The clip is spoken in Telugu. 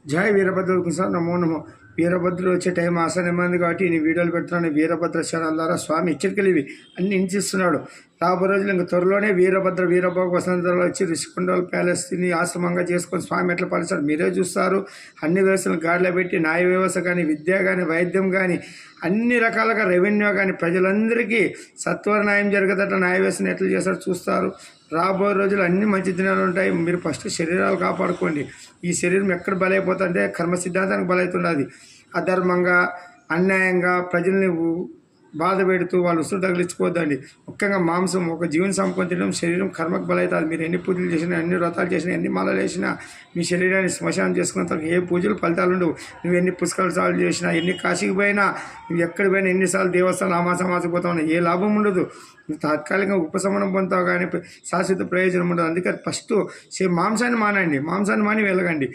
జై వీరభద్రుడికి సార్ నమో నమో. వీరభద్రుడు వచ్చే టైం ఆసనమైంది కాబట్టి నేను వీడియోలు పెడుతున్నాను. వీరభద్ర ఛానల్ ద్వారా స్వామి హెచ్చరికలు ఇవి అన్ని ఇంచిస్తున్నాడు. రాబో రోజులు ఇంక త్వరలోనే వీరభోగ వసంతరాలు వచ్చి ఋషికొండల ప్యాలెస్ తిని ఆశ్రమంగా చేసుకొని స్వామి ఎట్లా పాలిస్తాడు మీరే చూస్తారు. అన్ని వ్యవస్థలను గాడిలో పెట్టి న్యాయ వ్యవస్థ కానీ, విద్య కానీ, వైద్యం కానీ, అన్ని రకాలుగా రెవెన్యూ కానీ ప్రజలందరికీ సత్వర న్యాయం జరిగేటట్టు న్యాయ వ్యవస్థను ఎట్లా చేస్తారో చూస్తారు. రాబోయే రోజులు అన్ని మంచి దినాలు ఉంటాయి. మీరు ఫస్ట్ శరీరాలు కాపాడుకోండి. ఈ శరీరం ఎక్కడ బలైపోతుంటే కర్మ సిద్ధాంతానికి బలవుతున్నది. అధర్మంగా, అన్యాయంగా ప్రజల్ని బాధ పెడుతూ వాళ్ళు ఉసురు తగిలించుకోవద్దండి. ముఖ్యంగా మాంసం ఒక జీవన సంపద తినడం శరీరం కర్మకు బలవుతుంది. మీరు ఎన్ని పూజలు చేసినా, ఎన్ని వ్రతాలు చేసినా, ఎన్ని మాలలు వేసినా మీ శరీరాన్ని శ్మశానం చేసుకున్నంత ఏ పూజలు ఫలితాలు ఉండవు. నువ్వు ఎన్ని పుష్కరాలు చేసినా, ఎన్ని కాశీకి పోయినా, నువ్వు ఎక్కడికి పోయినా, ఎన్నిసార్లు దేవస్థానం ఆమాసమాసకు పోతా ఉన్నా ఏ లాభం ఉండదు. నువ్వు తాత్కాలికంగా ఉపశమనం పొందుతావు కానీ శాశ్వత ప్రయోజనం ఉండదు. అందుకే ఫస్ట్ మాంసాన్ని మానండి, మాంసాన్ని మాని వెళ్ళగండి.